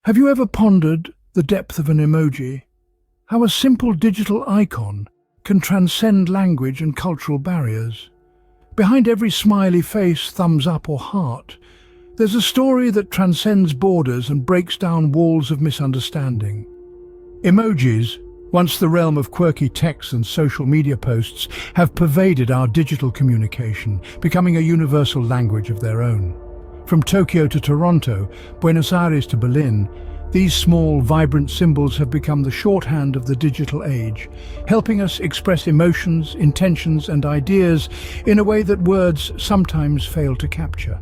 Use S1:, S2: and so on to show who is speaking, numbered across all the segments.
S1: Have you ever pondered the depth of an emoji? How a simple digital icon can transcend language and cultural barriers? Behind every smiley face, thumbs up or heart, there's a story that transcends borders and breaks down walls of misunderstanding. Emojis, once the realm of quirky texts and social media posts, have pervaded our digital communication, becoming a universal language of their own. From Tokyo to Toronto, Buenos Aires to Berlin, these small, vibrant symbols have become the shorthand of the digital age, helping us express emotions, intentions and ideas in a way that words sometimes fail to capture.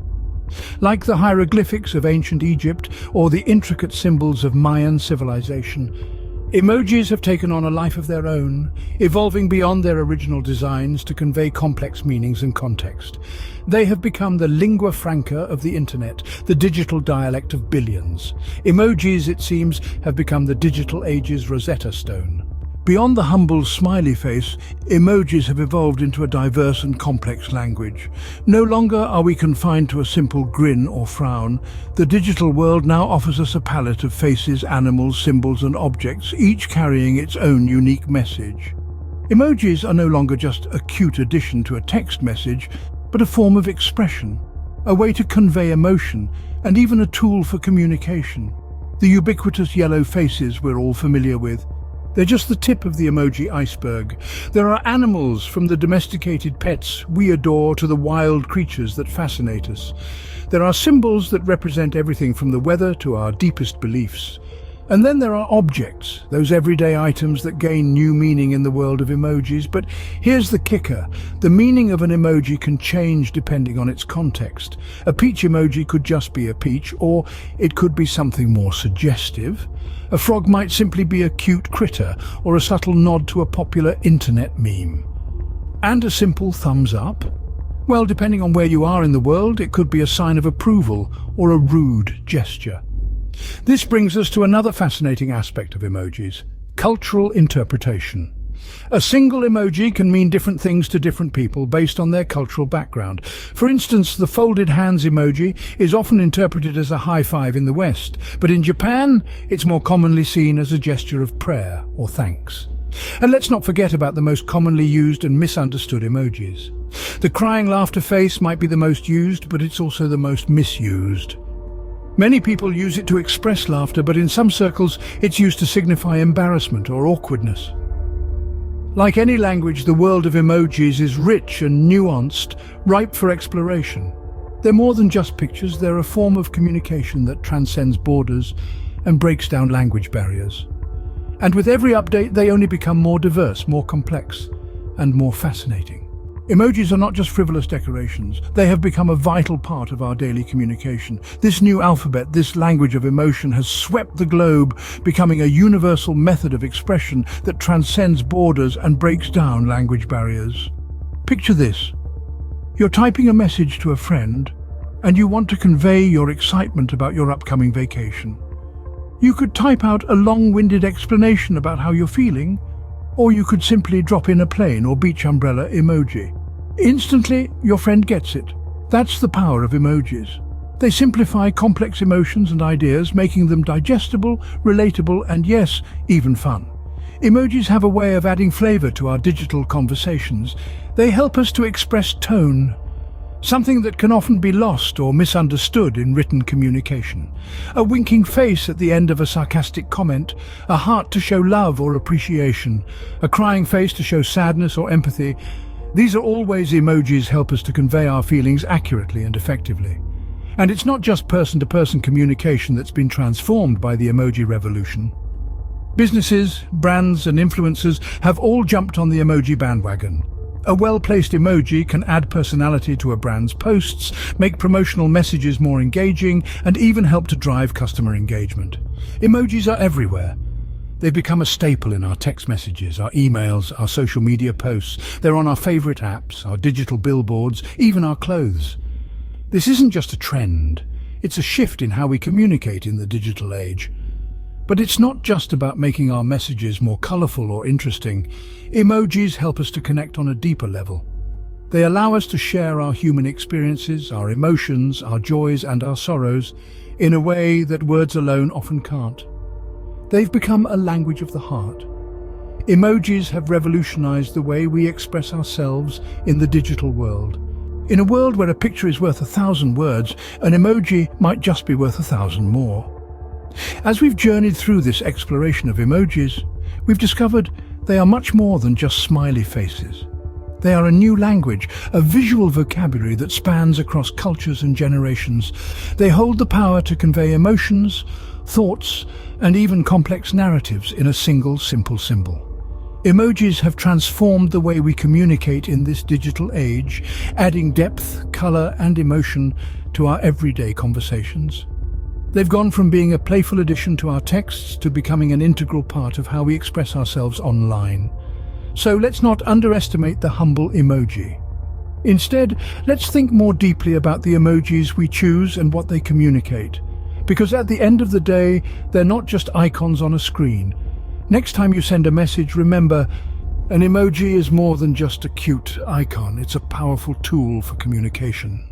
S1: Like the hieroglyphics of ancient Egypt or the intricate symbols of Mayan civilization, emojis have taken on a life of their own, evolving beyond their original designs to convey complex meanings and context. They have become the lingua franca of the internet, the digital dialect of billions. Emojis, it seems, have become the digital age's Rosetta Stone. Beyond the humble smiley face, emojis have evolved into a diverse and complex language. No longer are we confined to a simple grin or frown. The digital world now offers us a palette of faces, animals, symbols and objects, each carrying its own unique message. Emojis are no longer just a cute addition to a text message, but a form of expression, a way to convey emotion, and even a tool for communication. The ubiquitous yellow faces we're all familiar with, they're just the tip of the emoji iceberg. There are animals, from the domesticated pets we adore to the wild creatures that fascinate us. There are symbols that represent everything from the weather to our deepest beliefs. And then there are objects, those everyday items that gain new meaning in the world of emojis. But here's the kicker. The meaning of an emoji can change depending on its context. A peach emoji could just be a peach, or it could be something more suggestive. A frog might simply be a cute critter, or a subtle nod to a popular internet meme. And a simple thumbs up? Well, depending on where you are in the world, it could be a sign of approval or a rude gesture. This brings us to another fascinating aspect of emojis: cultural interpretation. A single emoji can mean different things to different people based on their cultural background. For instance, the folded hands emoji is often interpreted as a high five in the West, but in Japan, it's more commonly seen as a gesture of prayer or thanks. And let's not forget about the most commonly used and misunderstood emojis. The crying laughter face might be the most used, but it's also the most misused. Many people use it to express laughter, but in some circles it's used to signify embarrassment or awkwardness. Like any language, the world of emojis is rich and nuanced, ripe for exploration. They're more than just pictures, they're a form of communication that transcends borders and breaks down language barriers. And with every update, they only become more diverse, more complex, and more fascinating. Emojis are not just frivolous decorations. They have become a vital part of our daily communication. This new alphabet, this language of emotion, has swept the globe, becoming a universal method of expression that transcends borders and breaks down language barriers. Picture this. You're typing a message to a friend, and you want to convey your excitement about your upcoming vacation. You could type out a long-winded explanation about how you're feeling, or you could simply drop in a plane or beach umbrella emoji. Instantly, your friend gets it. That's the power of emojis. They simplify complex emotions and ideas, making them digestible, relatable, and yes, even fun. Emojis have a way of adding flavor to our digital conversations. They help us to express tone, something that can often be lost or misunderstood in written communication. A winking face at the end of a sarcastic comment, a heart to show love or appreciation, a crying face to show sadness or empathy. These are all ways emojis help us to convey our feelings accurately and effectively. And it's not just person-to-person communication that's been transformed by the emoji revolution. Businesses, brands and influencers have all jumped on the emoji bandwagon. A well-placed emoji can add personality to a brand's posts, make promotional messages more engaging, and even help to drive customer engagement. Emojis are everywhere. They've become a staple in our text messages, our emails, our social media posts. They're on our favorite apps, our digital billboards, even our clothes. This isn't just a trend. It's a shift in how we communicate in the digital age. But it's not just about making our messages more colorful or interesting. Emojis help us to connect on a deeper level. They allow us to share our human experiences, our emotions, our joys and our sorrows. in a way that words alone often can't. They've become a language of the heart. Emojis have revolutionized the way we express ourselves in the digital world. In a world where a picture is worth 1,000 words, an emoji might just be worth 1,000 more. As we've journeyed through this exploration of emojis, we've discovered they are much more than just smiley faces. They are a new language, a visual vocabulary that spans across cultures and generations. They hold the power to convey emotions, thoughts, and even complex narratives in a single, simple symbol. Emojis have transformed the way we communicate in this digital age, adding depth, color, and emotion to our everyday conversations. They've gone from being a playful addition to our texts to becoming an integral part of how we express ourselves online. So let's not underestimate the humble emoji. Instead, let's think more deeply about the emojis we choose and what they communicate. Because at the end of the day, they're not just icons on a screen. Next time you send a message, remember, an emoji is more than just a cute icon. It's a powerful tool for communication.